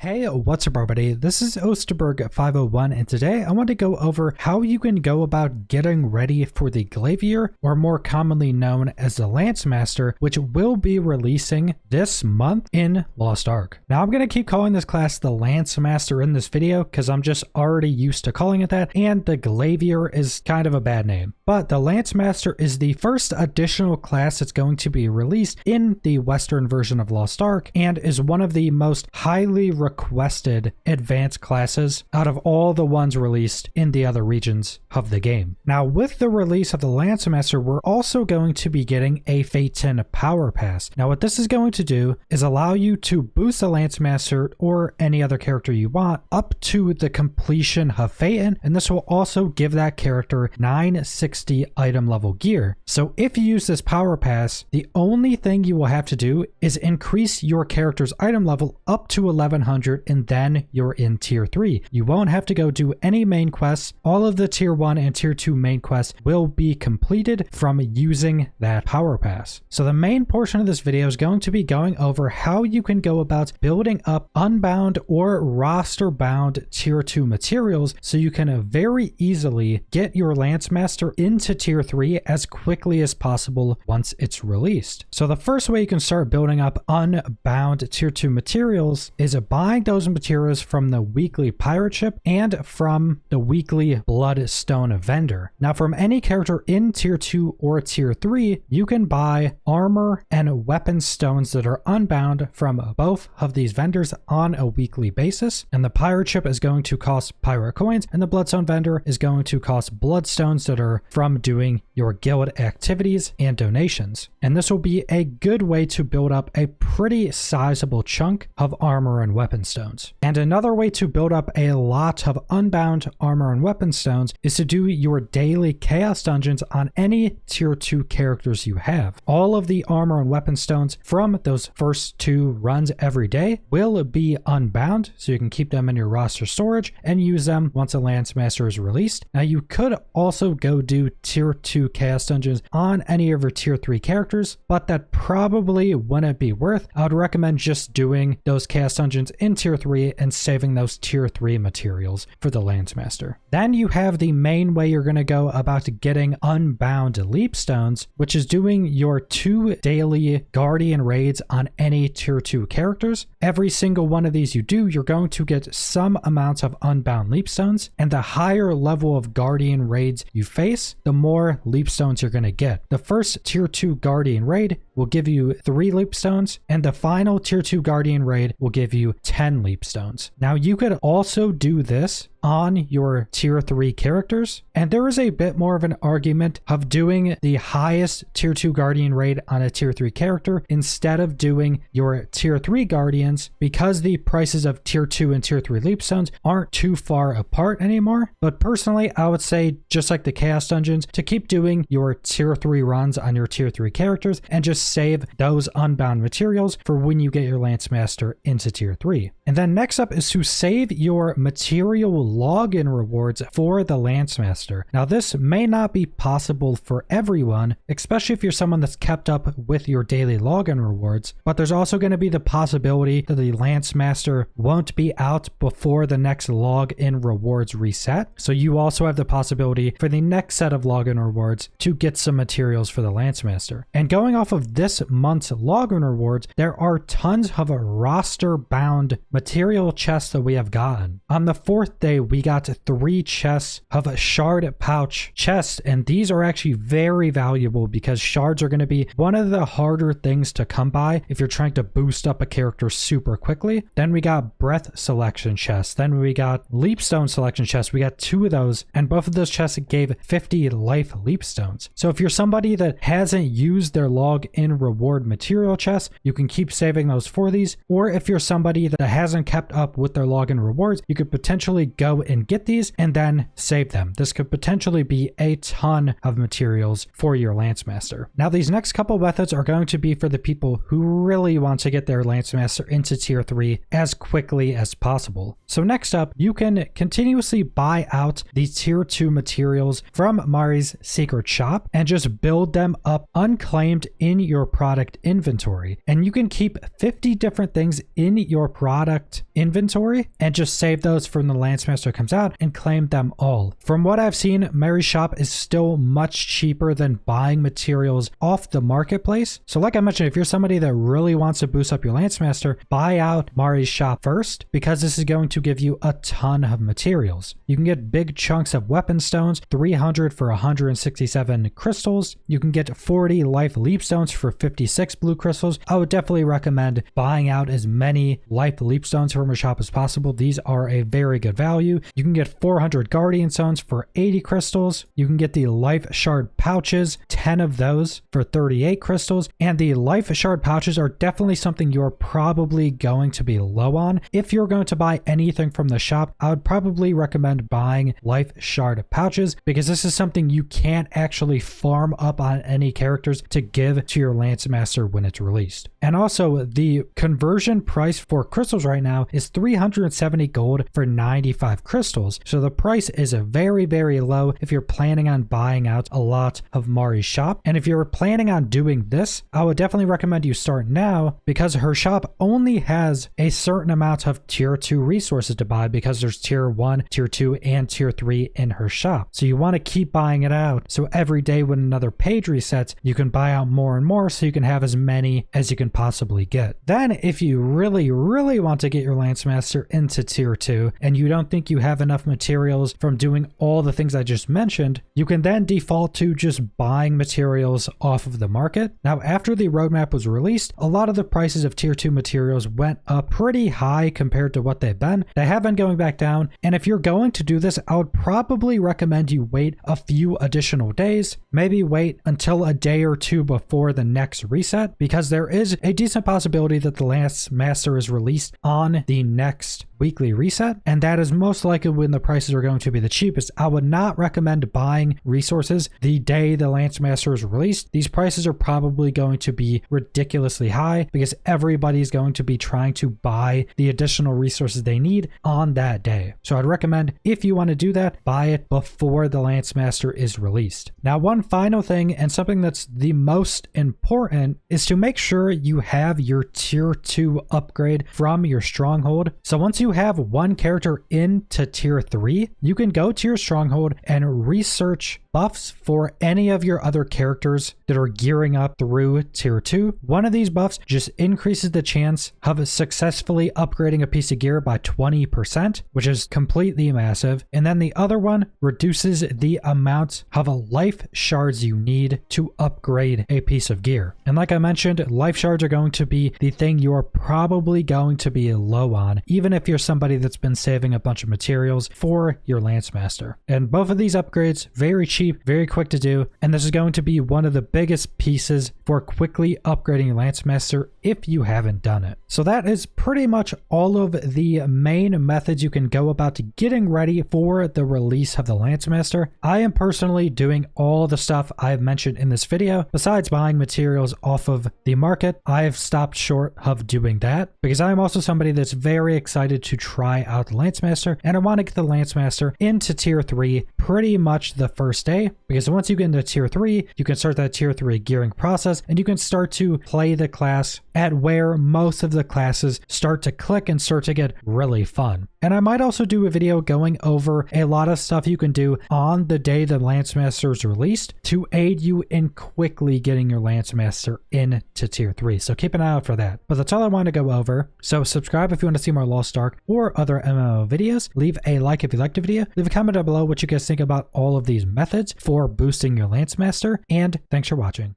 Hey, what's up everybody? This is Osterberg501 and today I want to go over how you can go about getting ready for the Glaivier, or more commonly known as the Lance Master, which will be releasing this month in Lost Ark. Now I'm going to keep calling this class the Lance Master in this video because I'm just already used to calling it that, and the Glaivier is kind of a bad name. But the Lance Master is the first additional class that's going to be released in the Western version of Lost Ark and is one of the most highly requested advanced classes out of all the ones released in the other regions of the game. Now with the release of the Lance Master, we're also going to be getting a Feiton power pass. Now what this is going to do is allow you to boost the Lance Master or any other character you want up to the completion of Feiton, and this will also give that character 960 item level gear. So if you use this power pass, the only thing you will have to do is increase your character's item level up to 1100, and then you're in tier 3. You won't have to go do any main quests. All of the tier 1 and tier 2 main quests will be completed from using that power pass. So the main portion of this video is going to be going over how you can go about building up unbound or roster bound tier 2 materials so you can very easily get your Lance Master into tier 3 as quickly as possible once it's released. So the first way you can start building up unbound tier 2 materials is buying those materials from the weekly pirate ship and from the weekly Bloodstone vendor. Now from any character in tier 2 or tier 3, you can buy armor and weapon stones that are unbound from both of these vendors on a weekly basis, and the pirate ship is going to cost pirate coins and the Bloodstone vendor is going to cost bloodstones that are from doing your guild activities and donations. And this will be a good way to build up a pretty sizable chunk of armor and weapon stones. And another way to build up a lot of unbound armor and weapon stones is to do your daily chaos dungeons on any tier 2 characters you have. All of the armor and weapon stones from those first 2 runs every day will be unbound, so you can keep them in your roster storage and use them once a Lance Master is released. Now you could also go do tier 2 chaos dungeons on any of your tier 3 characters, but that probably wouldn't be worth. I would recommend just doing those chaos dungeons in tier 3 and saving those tier 3 materials for the Lance Master. Then you have the main way you're going to go about getting unbound leap stones, which is doing your 2 daily guardian raids on any tier 2 characters. Every single one of these you do, you're going to get some amounts of unbound leap stones, and the higher level of guardian raids you face, the more leap stones you're going to get. The first tier 2 guardian raid will give you 3 leap stones, and the final tier 2 guardian raid will give you 10 leap stones. Now you could also do this on your tier 3 characters, and there is a bit more of an argument of doing the highest tier 2 guardian raid on a tier 3 character instead of doing your tier 3 guardians, because the prices of tier 2 and tier 3 leap stones aren't too far apart anymore. But personally, I would say, just like the chaos dungeons, to keep doing your tier 3 runs on your tier 3 characters and just save those unbound materials for when you get your Lance Master into tier 3. And then next up is to save your material login rewards for the Lance Master. Now this may not be possible for everyone, especially if you're someone that's kept up with your daily login rewards, but there's also going to be the possibility that the Lance Master won't be out before the next login rewards reset. So you also have the possibility for the next set of login rewards to get some materials for the Lance Master. And going off of this month's login rewards, there are tons of roster bound material chests that we have gotten. On the 4th day, we got 3 chests of a shard pouch chests, and these are actually very valuable because shards are going to be one of the harder things to come by if you're trying to boost up a character super quickly. Then we got breath selection chests. Then we got leapstone selection chests. We got 2 of those, and both of those chests gave 50 life leapstones. So if you're somebody that hasn't used their log-in reward material chests, you can keep saving those for these. Or if you're somebody that hasn't kept up with their login rewards, you could potentially go and get these and then save them. This could potentially be a ton of materials for your Lance Master. Now these next couple methods are going to be for the people who really want to get their Lance Master into tier 3 as quickly as possible. So next up, you can continuously buy out the tier 2 materials from Mari's secret shop and just build them up unclaimed in your product inventory. And you can keep 50 different things in your product product inventory and just save those from the Lancemaster comes out and claim them all. From what I've seen, Mary's shop is still much cheaper than buying materials off the marketplace. So like I mentioned, if you're somebody that really wants to boost up your Lancemaster, buy out Mari's shop first, because this is going to give you a ton of materials. You can get big chunks of weapon stones, 300 for 167 crystals. You can get 40 life leap stones for 56 blue crystals. I would definitely recommend buying out as many life leap stones from her shop as possible. These are a very good value. You can get 400 guardian stones for 80 crystals. You can get the life shard pouches, 10 of those for 38 crystals. And the life shard pouches are definitely something you're probably going to be low on. If you're going to buy anything from the shop, I would probably recommend buying life shard pouches, because this is something you can't actually farm up on any characters to give to your Lancemaster when it's released. And also, the conversion price for crystals right now is 370 gold for 95 crystals. So the price is very, very low if you're planning on buying out a lot of Mari's shop. And if you're planning on doing this, I would definitely recommend you start now, because her shop only has a certain amount of tier 2 resources to buy, because there's tier 1, tier 2, and tier 3 in her shop. So you want to keep buying it out, so every day when another page resets, you can buy out more and more, so you can have as many as you can possibly get. Then if you really want to get your Lancemaster into tier 2 and you don't think you have enough materials from doing all the things I just mentioned, you can then default to just buying materials off of the market. Now, after the roadmap was released, a lot of the prices of tier 2 materials went up pretty high compared to what they've been. They have been going back down, and if you're going to do this, I would probably recommend you wait a few additional days, maybe wait until a day or two before the next reset, because there is a decent possibility that the Lancemaster is released on the next weekly reset, and that is most likely when the prices are going to be the cheapest. I would not recommend buying resources the day the Lancemaster is released. These prices are probably going to be ridiculously high, because everybody's going to be trying to buy the additional resources they need on that day. So I'd recommend, if you want to do that, buy it before the Lancemaster is released. Now, one final thing, and something that's the most important, is to make sure you have your tier 2 upgrade from your Stronghold. So once you have one character into tier 3, you can go to your Stronghold and research buffs for any of your other characters that are gearing up through tier 2. One of these buffs just increases the chance of successfully upgrading a piece of gear by 20%, which is completely massive. And then the other one reduces the amount of life shards you need to upgrade a piece of gear. And like I mentioned, life shards are going to be the thing you're probably going to be low on, even if you're somebody that's been saving a bunch of materials for your Lancemaster. And both of these upgrades, very cheap, very quick to do, and this is going to be one of the biggest pieces for quickly upgrading your Lancemaster if you haven't done it. So that is pretty much all of the main methods you can go about to getting ready for the release of the Lancemaster. I am personally doing all the stuff I've mentioned in this video. Besides buying materials off of the market, I've stopped short of doing that, because I'm also somebody that's very excited to try out the Lancemaster, and I want to get the Lancemaster into tier 3 pretty much the first day, because once you get into tier 3, you can start that tier 3 gearing process, and you can start to play the class at where most of the classes start to click and start to get really fun. And I might also do a video going over a lot of stuff you can do on the day the Lancemaster is released to aid you in quickly getting your Lancemaster into tier 3. So keep an eye out for that. But that's all I want to go over. So subscribe if you want to see more Lost Ark or other MMO videos. Leave a like if you liked the video. Leave a comment down below what you guys think about all of these methods for boosting your Lancemaster. And thanks for watching.